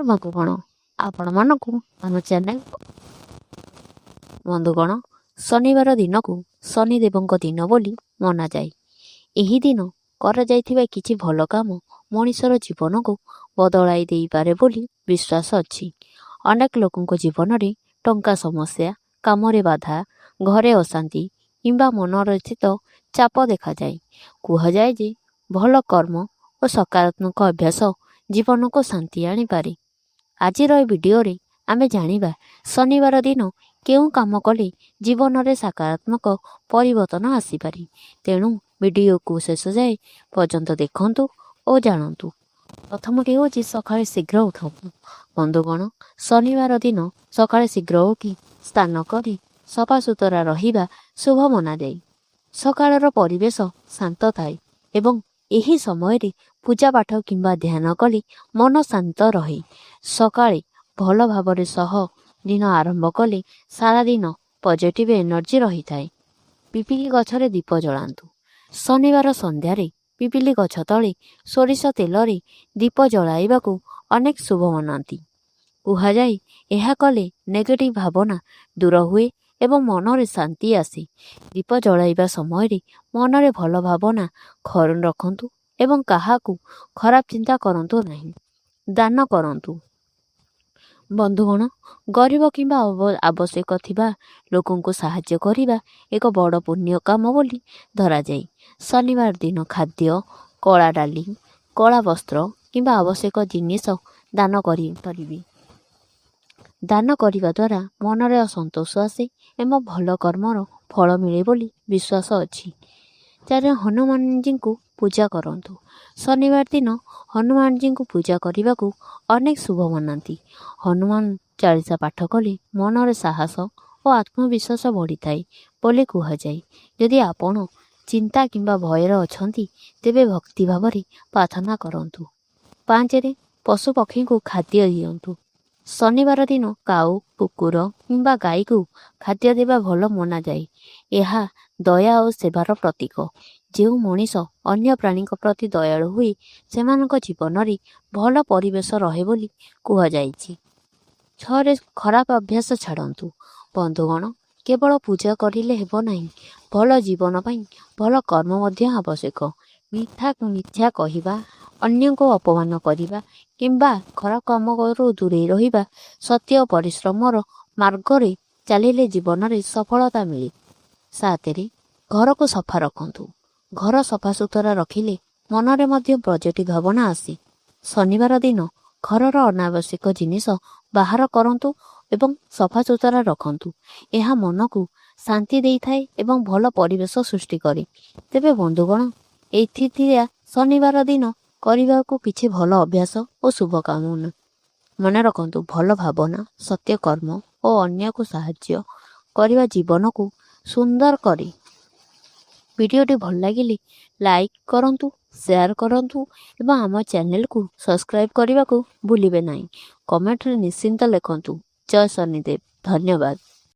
ବନ୍ଧୁଗଣ, ଆପଣମାନଙ୍କୁ ଆମ ଚ୍ୟାନେଲ ବନ୍ଧୁଗଣ ଶନିବାର ଦିନକୁ ଶନିଦେବଙ୍କ ଦିନ ବୋଲି ମନାଯାଏ। ଏହି ଦିନ କରାଯାଇଥିବା କିଛି ଭଲ କାମ ମଣିଷର ଜୀବନକୁ ବଦଳାଇ ଦେଇପାରେ ବୋଲି ବିଶ୍ୱାସ ଅଛି। ଅନେକ ଲୋକଙ୍କ ଜୀବନରେ ଟଙ୍କା ସମସ୍ୟା, କାମରେ ବାଧା, ଘରେ ଅଶାନ୍ତି କିମ୍ବା ମନରେ ସ୍ଥିତ ଚାପ ଦେଖାଯାଏ। କୁହାଯାଏ ଯେ ଭଲ କର୍ମ ଓ ସକାରାତ୍ମକ ଅଭ୍ୟାସ ଜୀବନକୁ ଶାନ୍ତି ଆଣିପାରେ। ଆଜିର ଏ ଭିଡ଼ିଓରେ ଆମେ ଜାଣିବା ଶନିବାର ଦିନ କେଉଁ କାମ କଲେ ଜୀବନରେ ସକାରାତ୍ମକ ପରିବର୍ତ୍ତନ ଆସିପାରେ। ତେଣୁ ଭିଡ଼ିଓକୁ ଶେଷ ଯାଏ ପର୍ଯ୍ୟନ୍ତ ଦେଖନ୍ତୁ ଓ ଜାଣନ୍ତୁ। ପ୍ରଥମଟି ହେଉଛି ସକାଳେ ଶୀଘ୍ର ଉଠନ୍ତୁ। ବନ୍ଧୁଗଣ, ଶନିବାର ଦିନ ସକାଳେ ଶୀଘ୍ର ଉଠି ସ୍ନାନ କରି ସଫାସୁତୁରା ରହିବା ଶୁଭ ମନାଯାଏ। ସକାଳର ପରିବେଶ ଶାନ୍ତ ଥାଏ ଏବଂ ଏହି ସମୟରେ ପୂଜାପାଠ କିମ୍ବା ଧ୍ୟାନ କଲେ ମନ ଶାନ୍ତ ରହେ। ସକାଳେ ଭଲ ଭାବରେ ଦିନ ଆରମ୍ଭ କଲେ ସାରା ଦିନ ପଜିଟିଭ୍ ଏନର୍ଜି ରହିଥାଏ। ପିପିଲି ଗଛରେ ଦୀପ ଜଳାନ୍ତୁ। ଶନିବାର ସନ୍ଧ୍ୟାରେ ପିପିଲି ଗଛ ତଳେ ସୋରିଷ ତେଲରେ ଦୀପ ଜଳାଇବାକୁ ଅନେକ ଶୁଭ ମନାନ୍ତି। କୁହାଯାଏ ଏହା କଲେ ନେଗେଟିଭ୍ ଭାବନା ଦୂର ହୁଏ ଏବଂ ମନରେ ଶାନ୍ତି ଆସେ। ଦୀପ ଜଳାଇବା ସମୟରେ ମନରେ ଭଲ ଭାବନା ରଖନ୍ତୁ ଏବଂ କାହାକୁ ଖରାପ ଚିନ୍ତା କରନ୍ତୁ ନାହିଁ। ଦାନ କରନ୍ତୁ। ବନ୍ଧୁଗଣ, ଗରିବ କିମ୍ବା ଆବଶ୍ୟକ ଥିବା ଲୋକଙ୍କୁ ସାହାଯ୍ୟ କରିବା ଏକ ବଡ଼ ପୁଣ୍ୟ କାମ ବୋଲି ଧରାଯାଏ। ଶନିବାର ଦିନ ଖାଦ୍ୟ, କଳା ଡାଲି, କଳା ବସ୍ତ୍ର କିମ୍ବା ଆବଶ୍ୟକ ଜିନିଷ ଦାନ କରିପାରିବେ। ଦାନ କରିବା ଦ୍ୱାରା ମନରେ ସନ୍ତୋଷ ଆସେ ଏବଂ ଭଲ କର୍ମର ଫଳ ମିଳେ ବୋଲି ବିଶ୍ୱାସ ଅଛି। ହନୁମାନଜୀଙ୍କୁ ପୂଜା କରନ୍ତୁ। ଶନିବାର ଦିନ ହନୁମାନଜୀଙ୍କୁ ପୂଜା କରିବାକୁ ଅନେକ ଶୁଭ ମନାନ୍ତି। ହନୁମାନ ଚାଳିଶା ପାଠ କଲେ ମନରେ ସାହସ ଓ ଆତ୍ମବିଶ୍ୱାସ ବଢ଼ିଥାଏ ବୋଲି କୁହାଯାଏ। ଯଦି ଆପଣ ଚିନ୍ତା କିମ୍ବା ଭୟରେ ଅଛନ୍ତି ତେବେ ଭକ୍ତି ଭାବରେ ପ୍ରାର୍ଥନା କରନ୍ତୁ। 5ରେ ପଶୁପକ୍ଷୀଙ୍କୁ ଖାଦ୍ୟ ଦିଅନ୍ତୁ। ଶନିବାର ଦିନ କାଉ, କୁକୁର କିମ୍ବା ଗାଈକୁ ଖାଦ୍ୟ ଦେବା ଭଲ ମନାଯାଏ। ଏହା ଦୟା ଓ ସେବାର ପ୍ରତୀକ। ଯେଉଁ ମଣିଷ ଅନ୍ୟ ପ୍ରାଣୀଙ୍କ ପ୍ରତି ଦୟାଳୁ ହୁଏ ସେମାନଙ୍କ ଜୀବନରେ ଭଲ ପରିବେଶ ରହେ ବୋଲି କୁହାଯାଇଛି। 6ରେ ଖରାପ ଅଭ୍ୟାସ ଛାଡ଼ନ୍ତୁ। ବନ୍ଧୁଗଣ, କେବଳ ପୂଜା କରିଲେ ହେବ ନାହିଁ, ଭଲ ଜୀବନ ପାଇଁ ଭଲ କର୍ମ ମଧ୍ୟ ଆବଶ୍ୟକ। ମିଥ୍ୟା କହିବା, ଅନ୍ୟଙ୍କୁ ଅପମାନ କରିବା କିମ୍ବା ଖରାପ କାମରୁ ଦୂରେଇ ରହିବା ସତ୍ୟ ଓ ପରିଶ୍ରମର ମାର୍ଗରେ ଚାଲିଲେ ଜୀବନରେ ସଫଳତା ମିଳେ। 7ରେ ଘରକୁ ସଫା ରଖନ୍ତୁ। ଘର ସଫାସୁତୁରା ରଖିଲେ ମନରେ ମଧ୍ୟ ପଜିଟିଭ୍ ଭାବନା ଆସେ। ଶନିବାର ଦିନ ଘରର ଅନାବଶ୍ୟକ ଜିନିଷ ବାହାର କରନ୍ତୁ ଏବଂ ସଫାସୁତୁରା ରଖନ୍ତୁ। ଏହା ମନକୁ ଶାନ୍ତି ଦେଇଥାଏ ଏବଂ ଭଲ ପରିବେଶ ସୃଷ୍ଟି କରେ। ତେବେ ବନ୍ଧୁଗଣ, ଏଇଥିରେ ଶନିବାର ଦିନ କରିବାକୁ କିଛି ଭଲ ଅଭ୍ୟାସ ଓ ଶୁଭକାମନା। ମନେ ରଖନ୍ତୁ, ଭଲ ଭାବନା, ସତ୍ୟ କର୍ମ ଓ ଅନ୍ୟକୁ ସାହାଯ୍ୟ କରିବା ଜୀବନକୁ ସୁନ୍ଦର କରେ। ଭିଡ଼ିଓଟି ଭଲ ଲାଗିଲେ ଲାଇକ୍ କରନ୍ତୁ, ସେୟାର କରନ୍ତୁ ଏବଂ ଆମ ଚ୍ୟାନେଲକୁ ସବସ୍କ୍ରାଇବ୍ କରିବାକୁ ଭୁଲିବେ ନାହିଁ। କମେଣ୍ଟରେ ନିଶ୍ଚିନ୍ତ ଲେଖନ୍ତୁ। ଜୟ ଶନିଦେବ। ଧନ୍ୟବାଦ।